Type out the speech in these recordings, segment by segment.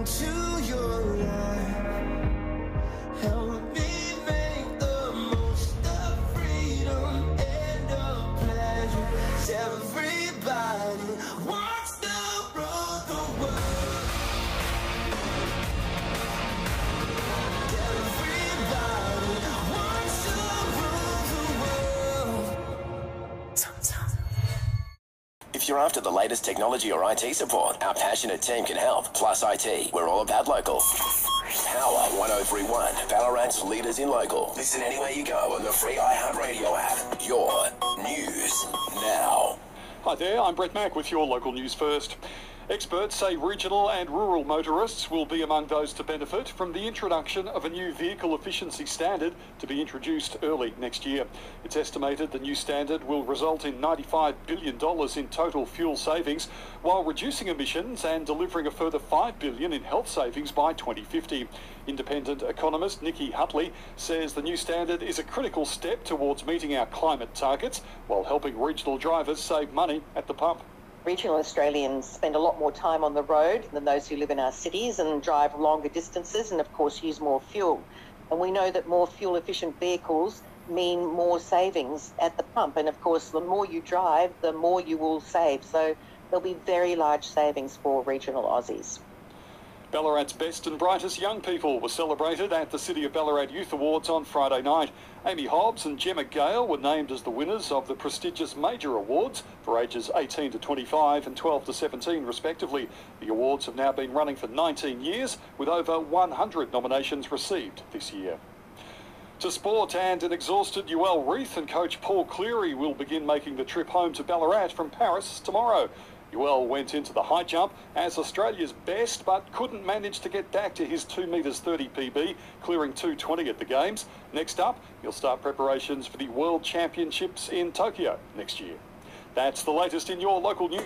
into your life. Help me make the most of freedom and of pleasure. 'Cause everybody wants to rule the world. Everybody wants to rule the world. If you're after the latest technology or IT support, our passionate team can help. Plus IT, we're all about local. Power 103.1, Ballarat's leaders in local. Listen anywhere you go on the free iHeartRadio app. Your news now. Hi there, I'm Brett Mack with your local news first. Experts say regional and rural motorists will be among those to benefit from the introduction of a new vehicle efficiency standard to be introduced early next year. It's estimated the new standard will result in $95 billion in total fuel savings, while reducing emissions and delivering a further $5 billion in health savings by 2050. Independent economist Nikki Hutley says the new standard is a critical step towards meeting our climate targets, while helping regional drivers save money at the pump. Regional Australians spend a lot more time on the road than those who live in our cities and drive longer distances and, of course, use more fuel. And we know that more fuel-efficient vehicles mean more savings at the pump. And, of course, the more you drive, the more you will save. So there'll be very large savings for regional Aussies. Ballarat's best and brightest young people were celebrated at the City of Ballarat Youth Awards on Friday night. Amy Hobbs and Gemma Gale were named as the winners of the prestigious major awards for ages 18 to 25 and 12 to 17 respectively. The awards have now been running for 19 years, with over 100 nominations received this year. To sport, and an exhausted UL Reith and coach Paul Cleary will begin making the trip home to Ballarat from Paris tomorrow. UL went into the high jump as Australia's best, but couldn't manage to get back to his 2 metres 30 PB, clearing 2:20 at the Games. Next up, he'll start preparations for the World Championships in Tokyo next year. That's the latest in your local news.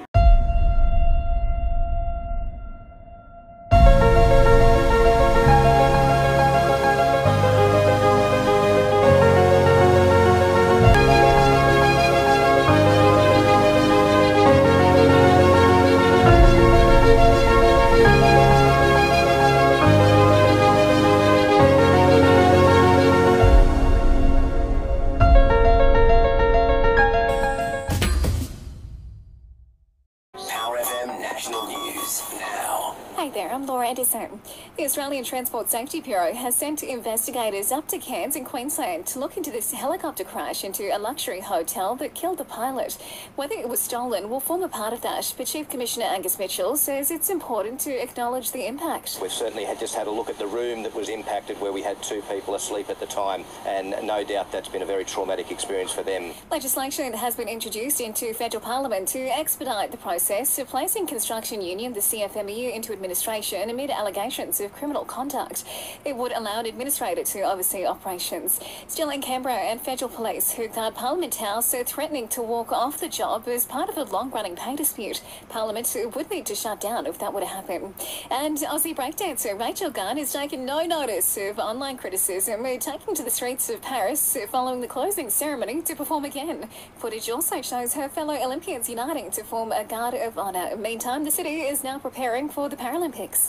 Enderson. The Australian Transport Safety Bureau has sent investigators up to Cairns in Queensland to look into this helicopter crash into a luxury hotel that killed the pilot. Whether it was stolen will form a part of that, but Chief Commissioner Angus Mitchell says it's important to acknowledge the impact. We've certainly just had a look at the room that was impacted, where we had 2 people asleep at the time, and no doubt that's been a very traumatic experience for them. Legislation has been introduced into federal parliament to expedite the process of placing construction union, the CFMEU, into administration amid allegations of criminal conduct. It would allow an administrator to oversee operations. Still in Canberra, and federal police who guard Parliament House are threatening to walk off the job as part of a long-running pay dispute. Parliament would need to shut down if that were to happen. And Aussie breakdancer Rachel Gunn has taken no notice of online criticism, taking to the streets of Paris following the closing ceremony to perform again. Footage also shows her fellow Olympians uniting to form a guard of honour. Meantime, the city is now preparing for the Paralympics.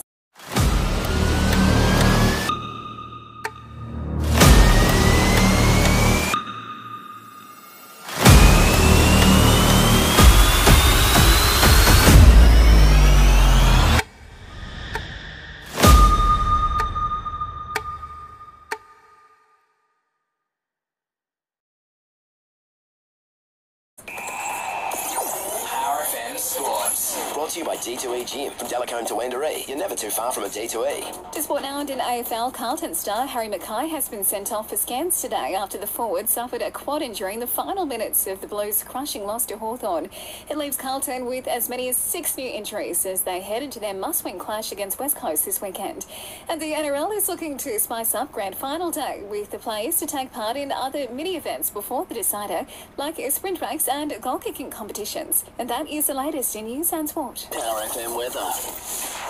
Brought to you by D2E Gym. From Delacombe to Wendouree, you're never too far from a D2E. To sport now, and in AFL, Carlton star Harry Mackay has been sent off for scans today after the forward suffered a quad injury in the final minutes of the Blues' crushing loss to Hawthorn. It leaves Carlton with as many as 6 new injuries as they head into their must-win clash against West Coast this weekend. And the NRL is looking to spice up grand final day with the players to take part in other mini-events before the decider, like sprint race and goal-kicking competitions. And that is the latest in news and sport. Power FM weather.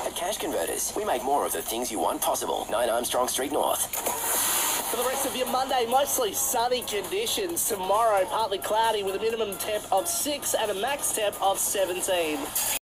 At Cash Converters, we make more of the things you want possible. 9 Armstrong Street North. For the rest of your Monday, mostly sunny conditions. Tomorrow, partly cloudy with a minimum temp of 6 and a max temp of 17.